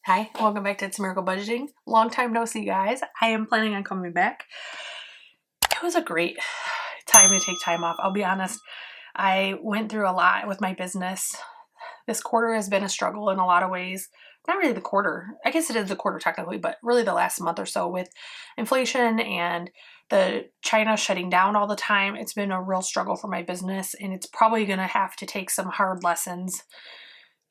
Hi, welcome back to It's Miracle Budgeting. Long time no see, guys. I am planning on coming back. It was a great time to take time off. I'll be honest. I went through a lot with my business. This quarter has been a struggle in a lot of ways. Not really the quarter. I guess it is the quarter technically, but really the last month or so with inflation and the China shutting down all the time. It's been a real struggle for my business, and it's probably going to have to take some hard lessons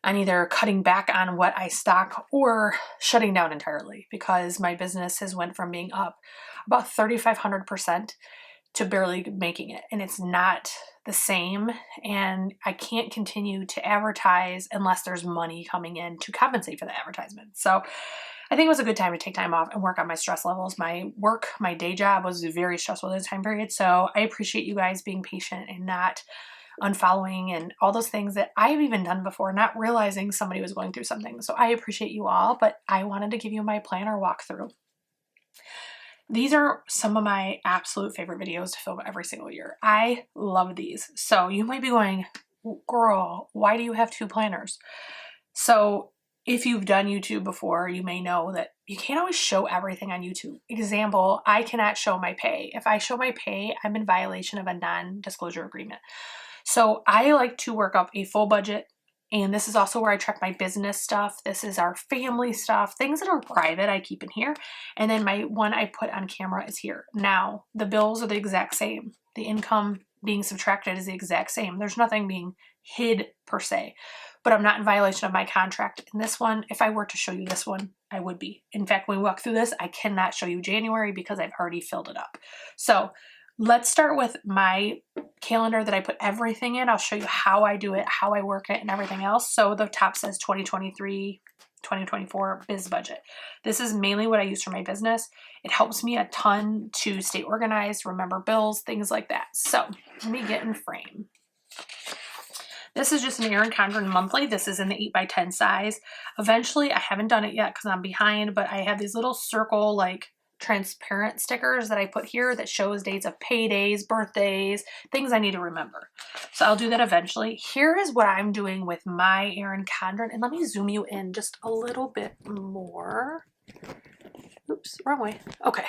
on either cutting back on what I stock or shutting down entirely, because my business has went from being up about 3,500% to barely making it. And it's not the same. And I can't continue to advertise unless there's money coming in to compensate for the advertisement. So I think it was a good time to take time off and work on my stress levels. My work, my day job was very stressful this time period. So I appreciate you guys being patient and not unfollowing and all those things that I've even done before, not realizing somebody was going through something. So I appreciate you all, but I wanted to give you my planner walkthrough. These are some of my absolute favorite videos to film every single year. I love these. So you might be going, girl, why do you have two planners? So if you've done YouTube before, you may know that you can't always show everything on YouTube. Example, I cannot show my pay. If I show my pay, I'm in violation of a non-disclosure agreement. So I like to work up a full budget, and this is also where I track my business stuff. This is our family stuff, things that are private I keep in here. And then my one I put on camera is here. Now, the bills are the exact same. The income being subtracted is the exact same. There's nothing being hid per se, but I'm not in violation of my contract. In this one, if I were to show you this one, I would be. In fact, when we walk through this, I cannot show you January because I've already filled it up. So let's start with my calendar that I put everything in. I'll show you how I do it, how I work it, and everything else. So the top says 2023, 2024 biz budget. This is mainly what I use for my business. It helps me a ton to stay organized, remember bills, things like that. So let me get in frame. This is just an Erin Condren monthly. This is in the 8x10 size. Eventually, I haven't done it yet because I'm behind, but I have these little circle like transparent stickers that I put here that shows dates of paydays, birthdays, things I need to remember. So I'll do that eventually. Here is what I'm doing with my Erin Condren, and let me zoom you in just a little bit more. Oops, wrong way. Okay.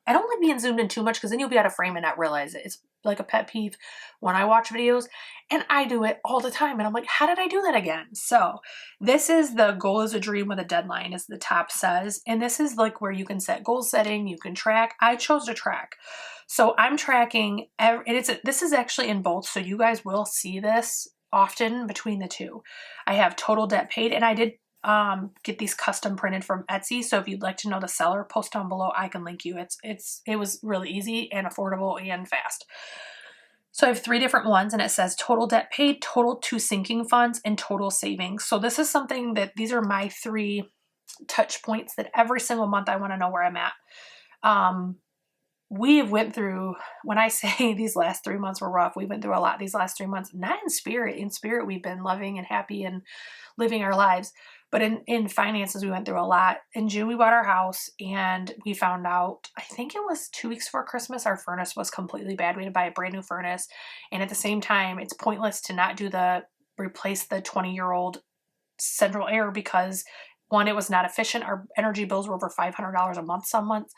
I don't like being zoomed in too much because then you'll be out of frame and not realize it. It's like a pet peeve when I watch videos, and I do it all the time. And I'm like, how did I do that again? So this is the goal is a dream with a deadline, as the top says. And this is like where you can set goal setting, you can track. I chose to track. So I'm tracking, and this is actually in both. So you guys will see this often between the two. I have total debt paid, and I did get these custom printed from Etsy. So if you'd like to know the seller, post down below. I can link you. It was really easy and affordable and fast. So I have 3 different ones, and it says total debt paid, total to sinking funds, and total savings. So this is something that these are my 3 touch points that every single month I want to know where I'm at. We have went through, when I say these last 3 months were rough, we went through a lot these last 3 months, not in spirit. In spirit, we've been loving and happy and living our lives. But in finances, we went through a lot. In June, we bought our house, and we found out, I think it was 2 weeks before Christmas, our furnace was completely bad. We had to buy a brand new furnace. And at the same time, it's pointless to not replace the 20-year-old central air because, one, it was not efficient. Our energy bills were over $500 a month some months.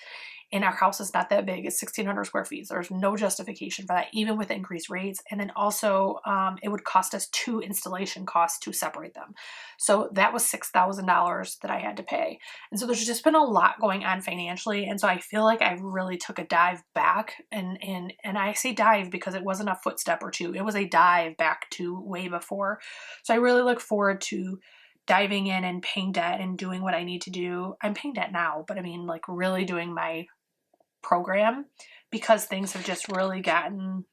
And our house is not that big. It's 1,600 square feet. So there's no justification for that, even with increased rates. And then also, it would cost us 2 installation costs to separate them. So that was $6,000 that I had to pay. And so there's just been a lot going on financially. And so I feel like I really took a dive back. And I say dive because it wasn't a footstep or 2. It was a dive back to way before. So I really look forward to diving in and paying debt and doing what I need to do. I'm paying debt now, but I mean, like, really doing my program, because things have just really gotten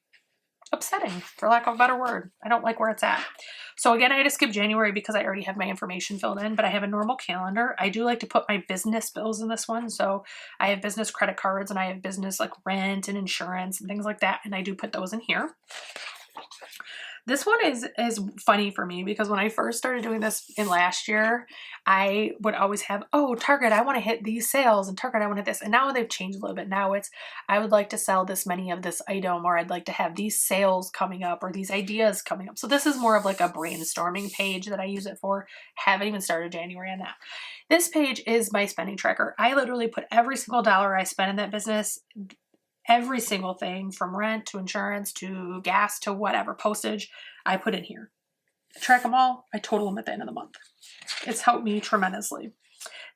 upsetting, for lack of a better word. I don't like where it's at. So again, I had to skip January because I already have my information filled in, but I have a normal calendar. I do like to put my business bills in this one. So I have business credit cards, and I have business like rent and insurance and things like that. And I do put those in here. This one is funny for me because when I first started doing this in last year, I would always have, oh, Target, I want to hit these sales, and Target, I want to hit this. And now they've changed a little bit. Now it's, I would like to sell this many of this item, or I'd like to have these sales coming up or these ideas coming up. So this is more of like a brainstorming page that I use it for. Haven't even started January on that. This page is my spending tracker. I literally put every single dollar I spend in that business, every single thing from rent to insurance to gas to whatever, postage, I put in here. I track them all. I total them at the end of the month. It's helped me tremendously.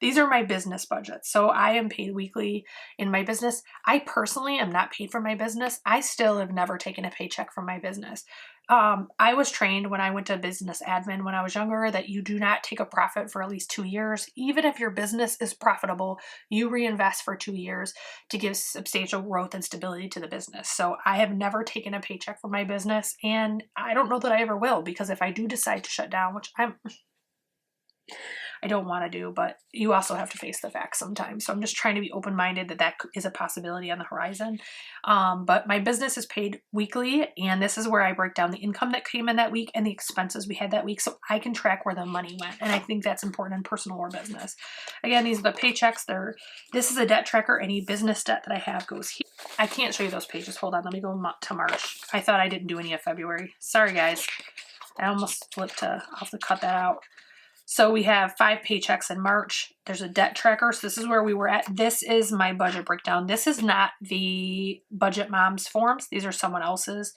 These are my business budgets. So I am paid weekly in my business. I personally am not paid for my business. I still have never taken a paycheck from my business. I was trained when I went to business admin when I was younger that you do not take a profit for at least 2 years. Even if your business is profitable, you reinvest for 2 years to give substantial growth and stability to the business. So I have never taken a paycheck from my business, and I don't know that I ever will, because if I do decide to shut down, which I don't want to do, but you also have to face the facts sometimes. So I'm just trying to be open-minded that that is a possibility on the horizon. But my business is paid weekly, and this is where I break down the income that came in that week and the expenses we had that week, so I can track where the money went. And I think that's important in personal or business. Again, these are the paychecks. This is a debt tracker. Any business debt that I have goes here. I can't show you those pages. Hold on. Let me go to March. I thought I didn't do any of February. Sorry, guys. I almost flipped I'll have to cut that out. So we have 5 paychecks in March. There's a debt tracker. So this is where we were at. This is my budget breakdown. This is not the Budget Moms forms. These are someone else's.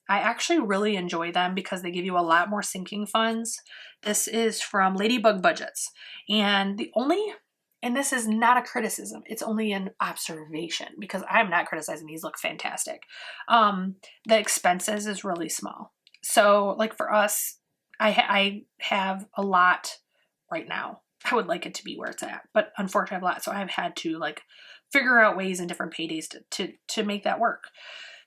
I actually really enjoy them because they give you a lot more sinking funds. This is from Ladybug Budgets. And this is not a criticism. It's only an observation because I'm not criticizing. These look fantastic. The expenses is really small. So like for us, I have a lot right now. I would like it to be where it's at, but unfortunately I have a lot. So I've had to like figure out ways in different paydays to make that work.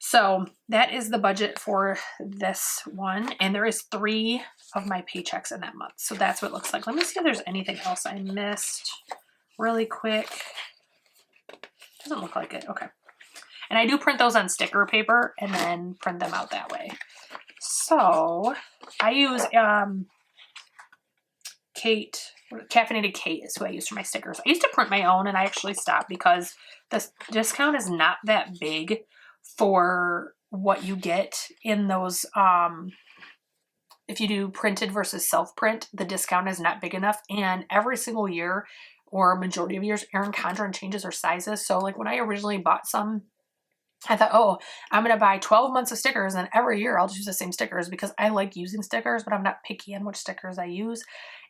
So that is the budget for this one. And there is 3 of my paychecks in that month. So that's what it looks like. Let me see if there's anything else I missed really quick. Doesn't look like it. Okay. And I do print those on sticker paper and then print them out that way. So I use Caffeinated Kate is who I use for my stickers. I used to print my own and I actually stopped because the discount is not that big for what you get in those. If you do printed versus self-print, the discount is not big enough. And every single year or majority of years, Erin Condren changes her sizes. So like when I originally bought some, I thought, oh, I'm going to buy 12 months of stickers and every year I'll just use the same stickers because I like using stickers, but I'm not picky on which stickers I use.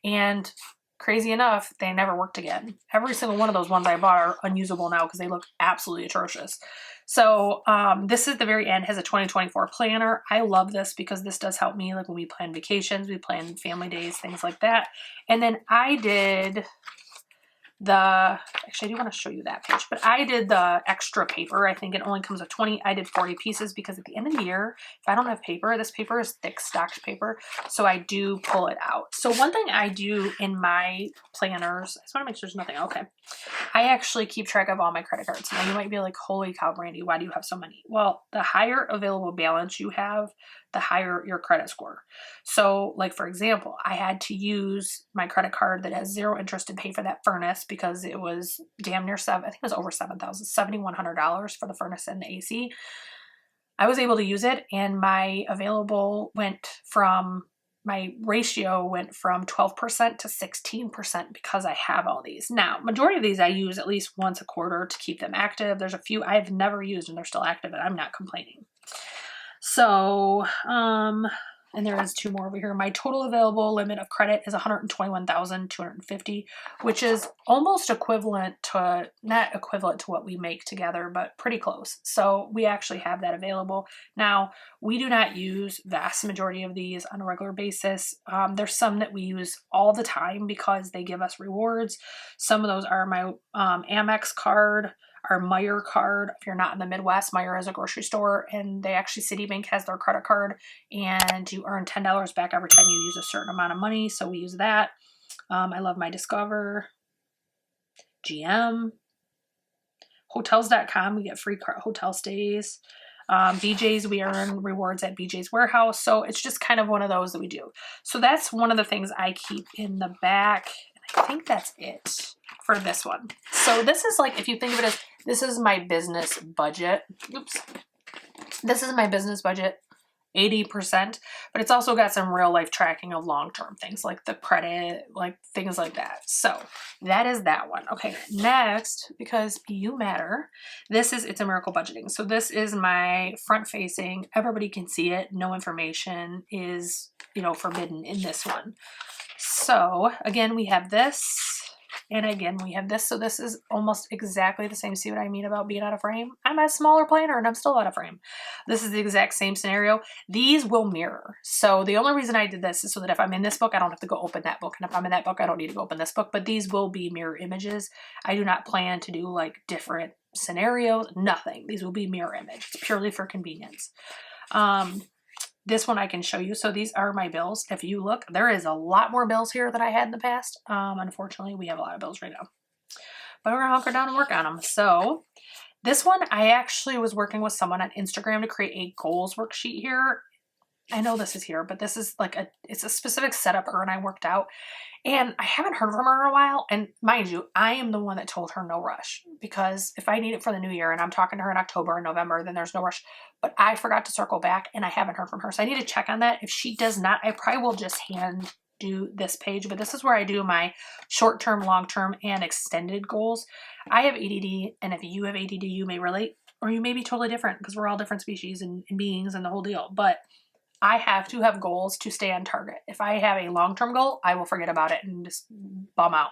And crazy enough, they never worked again. Every single one of those ones I bought are unusable now because they look absolutely atrocious. So this is the very end, has a 2024 planner. I love this because this does help me like when we plan vacations, we plan family days, things like that. And then I did actually I do want to show you that page, but I did the extra paper. I think it only comes with 20. I did 40 pieces because at the end of the year, if I don't have paper, this paper is thick stocked paper. So I do pull it out. So one thing I do in my planners, I just want to make sure there's nothing. Okay. I actually keep track of all my credit cards. Now you might be like, holy cow, Brandy, why do you have so many? Well, the higher available balance you have, the higher your credit score. So like, for example, I had to use my credit card that has 0 interest to pay for that furnace because it was damn near I think it was over $7,100 for the furnace and the AC. I was able to use it and my ratio went from 12% to 16% because I have all these. Now, majority of these I use at least once a quarter to keep them active. There's a few I've never used and they're still active and I'm not complaining. So, and there is 2 more over here. My total available limit of credit is $121,250, which is almost equivalent to, not equivalent to what we make together, but pretty close. So we actually have that available. Now, we do not use vast majority of these on a regular basis. There's some that we use all the time because they give us rewards. Some of those are my Amex card, our Meijer card. If you're not in the Midwest, Meijer is a grocery store and they actually, Citibank has their credit card and you earn $10 back every time you use a certain amount of money. So we use that. I love my Discover, GM, hotels.com. We get free hotel stays. BJ's, we earn rewards at BJ's Warehouse. So it's just kind of one of those that we do. So that's one of the things I keep in the back. And I think that's it for this one. So this is like, if you think of it as, this is my business budget. Oops. This is my business budget. 80%, but it's also got some real life tracking of long-term things like the credit, like things like that. So that is that one. Okay, next, because you matter, this is It's a Miracle Budgeting. So this is my front facing, everybody can see it. No information is, you know, forbidden in this one. So again, we have this. And again, we have this. So this is almost exactly the same. See what I mean about being out of frame? I'm a smaller planner and I'm still out of frame. This is the exact same scenario. These will mirror. So the only reason I did this is so that if I'm in this book, I don't have to go open that book. And if I'm in that book, I don't need to go open this book. But these will be mirror images. I do not plan to do like different scenarios. Nothing. These will be mirror image. It's purely for convenience. This one I can show you. So these are my bills. If you look, there is a lot more bills here than I had in the past. Unfortunately, we have a lot of bills right now. But we're going to hunker down and work on them. So this one, I actually was working with someone on Instagram to create a goals worksheet here. I know this is here, but this is like it's a specific setup her and I worked out. And I haven't heard from her in a while. And mind you, I am the one that told her no rush. Because if I need it for the new year and I'm talking to her in October and November, then there's no rush. But I forgot to circle back and I haven't heard from her. So I need to check on that. If she does not, I probably will just hand do this page. But this is where I do my short-term, long-term, and extended goals. I have ADD. And if you have ADD, you may relate. Or you may be totally different because we're all different species and beings and the whole deal. But I have to have goals to stay on target. If I have a long-term goal, I will forget about it and just bum out.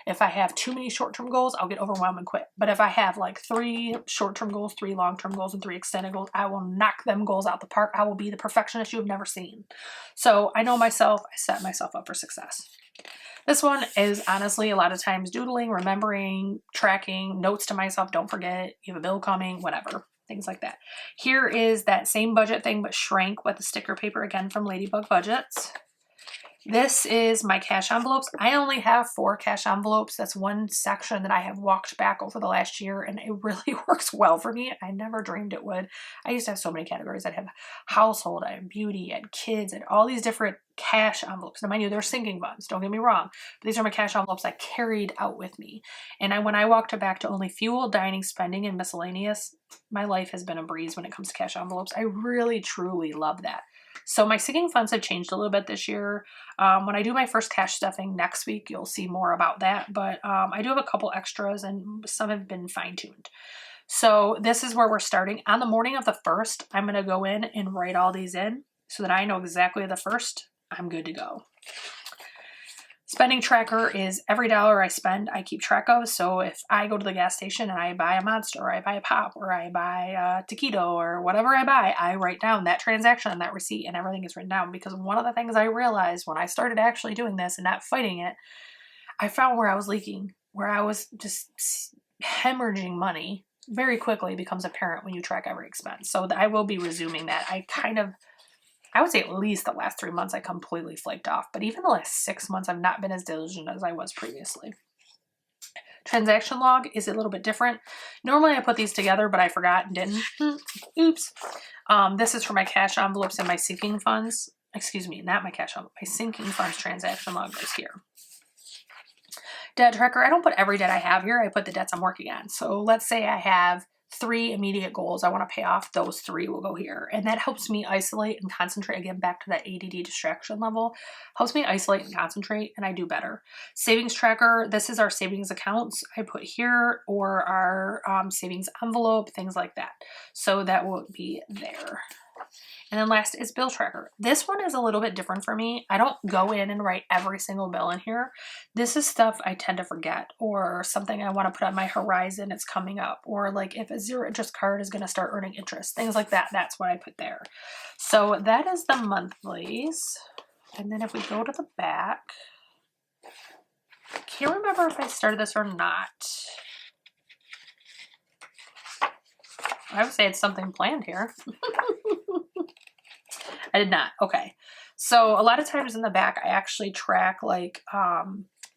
If I have too many short-term goals, I'll get overwhelmed and quit. But if I have like 3 short-term goals, 3 long-term goals, and 3 extended goals, I will knock them goals out the park. I will be the perfectionist you have never seen. So I know myself, I set myself up for success. This one is honestly a lot of times doodling, remembering, tracking, notes to myself, don't forget, you have a bill coming, whatever. Things like that. Here is that same budget thing, but shrank with the sticker paper again from Ladybug Budgets. This is my cash envelopes. I only have 4 cash envelopes. That's one section that I have walked back over the last year, and it really works well for me. I never dreamed it would. I used to have so many categories. I'd have household, I had beauty, I had kids, and all these different cash envelopes. Now, mind you, they're sinking funds. Don't get me wrong. But these are my cash envelopes I carried out with me. And when I walked back to only fuel, dining, spending, and miscellaneous, my life has been a breeze when it comes to cash envelopes. I really, truly love that. So my sinking funds have changed a little bit this year. When I do my first cash stuffing next week, you'll see more about that. But I do have a couple extras and some have been fine-tuned. So this is where we're starting. On the morning of the 1st, I'm going to go in and write all these in so that I know exactly the 1st, I'm good to go. Spending tracker is every dollar I spend, I keep track of. So if I go to the gas station and I buy a Monster, or I buy a Pop, or I buy a taquito, or whatever I buy, I write down that transaction and that receipt, and everything is written down. Because one of the things I realized when I started actually doing this and not fighting it, I found where I was leaking, where I was just hemorrhaging money very quickly becomes apparent when you track every expense. So I will be resuming that. I would say at least the last 3 months I completely flaked off, but even the last 6 months I've not been as diligent as I was previously. Transaction log is a little bit different. Normally I put these together, but I forgot and didn't. Oops. This is for my cash envelopes and my sinking funds. Excuse me, not my cash envelope. My sinking funds transaction log goes here. Debt tracker, I don't put every debt I have here. I put the debts I'm working on. So let's say I have 3 immediate goals I want to pay off. Those 3 will go here. And that helps me isolate and concentrate. Again, back to that ADD distraction level. Helps me isolate and concentrate, and I do better. Savings tracker, this is our savings accounts I put here, or our savings envelope, things like that. So that will be there. And then last is bill tracker. This one is a little bit different for me. I don't go in and write every single bill in here. This is stuff I tend to forget, or something I want to put on my horizon, it's coming up, or like if a 0 interest card is going to start earning interest, things like that. That's what I put there. So that is the monthlies. And then if we go to the back, I can't remember if I started this or not. I would say it's something planned here. I did not. Okay. So a lot of times in the back, I actually track like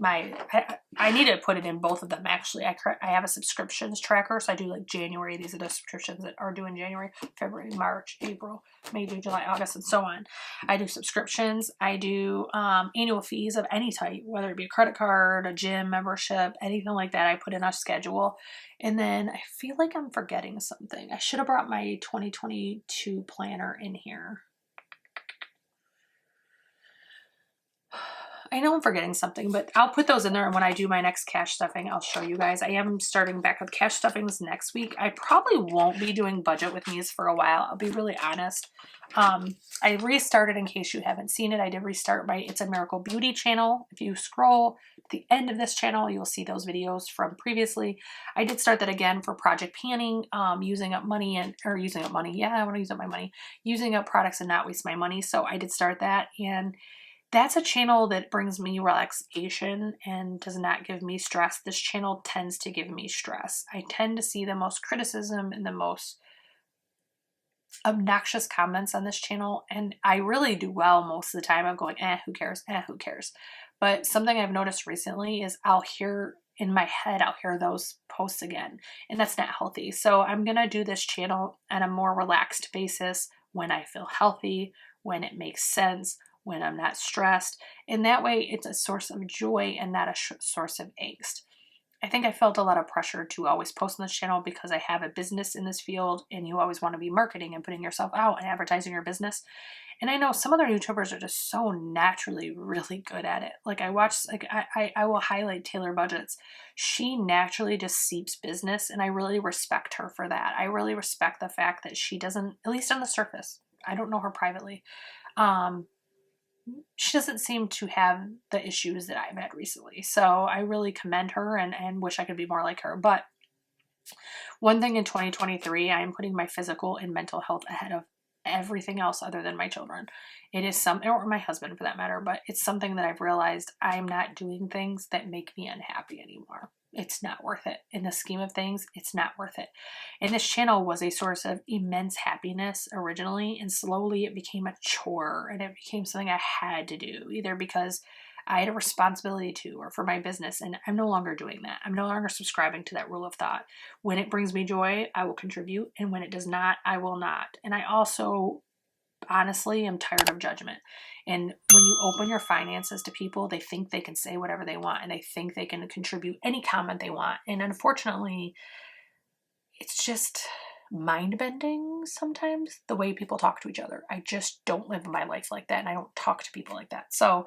I need to put it in both of them actually. I have a subscriptions tracker, so I do like January. These are the subscriptions that are due in January, February, March, April, May, June, July, August, and so on. I do subscriptions. I do annual fees of any type, whether it be a credit card, a gym membership, anything like that. I put in a schedule. And then I feel like I'm forgetting something. I should have brought my 2022 planner in here. I know I'm forgetting something, but I'll put those in there. And when I do my next cash stuffing, I'll show you guys. I am starting back with cash stuffings next week. I probably won't be doing budget with me's for a while. I'll be really honest. I restarted, in case you haven't seen it. I did restart my It's a Miracle Beauty channel. If you scroll to the end of this channel, you'll see those videos from previously. I did start that again for project panning, using up money using up money. Yeah, I want to use up my money. Using up products and not waste my money. So I did start that, and that's a channel that brings me relaxation and does not give me stress. This channel tends to give me stress. I tend to see the most criticism and the most obnoxious comments on this channel, and I really do well most of the time. I'm going, who cares? Who cares? But something I've noticed recently is I'll hear in my head, I'll hear those posts again, and that's not healthy. So I'm going to do this channel on a more relaxed basis when I feel healthy, when it makes sense, when I'm not stressed. And that way it's a source of joy and not a source of angst. I think I felt a lot of pressure to always post on this channel because I have a business in this field, and you always want to be marketing and putting yourself out and advertising your business. And I know some other YouTubers are just so naturally really good at it. Like I will highlight Taylor Budgets. She naturally just seeps business, and I really respect her for that. I really respect the fact that she doesn't, at least on the surface, I don't know her privately, she doesn't seem to have the issues that I've had recently. So I really commend her and wish I could be more like her. But one thing in 2023, I am putting my physical and mental health ahead of everything else other than my children. It is or my husband for that matter, but it's something that I've realized I am not doing things that make me unhappy anymore. It's not worth it. In the scheme of things, it's not worth it. And this channel was a source of immense happiness originally, and slowly it became a chore, and it became something I had to do, either because I had a responsibility to, or for my business, and I'm no longer doing that. I'm no longer subscribing to that rule of thought. When it brings me joy, I will contribute, and when it does not, I will not. And I also honestly am tired of judgment. And when you open your finances to people, they think they can say whatever they want, and they think they can contribute any comment they want. And unfortunately, it's just mind-bending sometimes the way people talk to each other. I just don't live my life like that, and I don't talk to people like that. So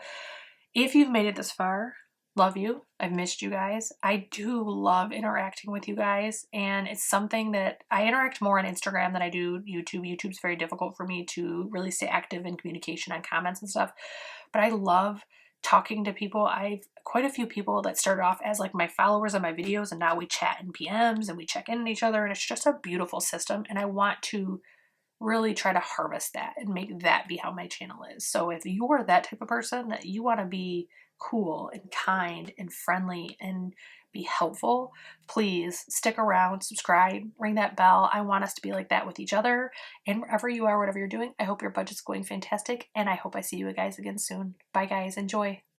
if you've made it this far, love you. I've missed you guys. I do love interacting with you guys, and it's something that I interact more on Instagram than I do YouTube. YouTube's very difficult for me to really stay active in communication on comments and stuff, but I love talking to people. I've quite a few people that started off as like my followers on my videos, and now we chat in PMs and we check in on each other, and it's just a beautiful system, and I want to really try to harvest that and make that be how my channel is. So if you're that type of person that you want to be cool and kind and friendly and be helpful, please stick around, subscribe, ring that bell. I want us to be like that with each other. And wherever you are, whatever you're doing, I hope your budget's going fantastic, and I hope I see you guys again soon. Bye guys, enjoy.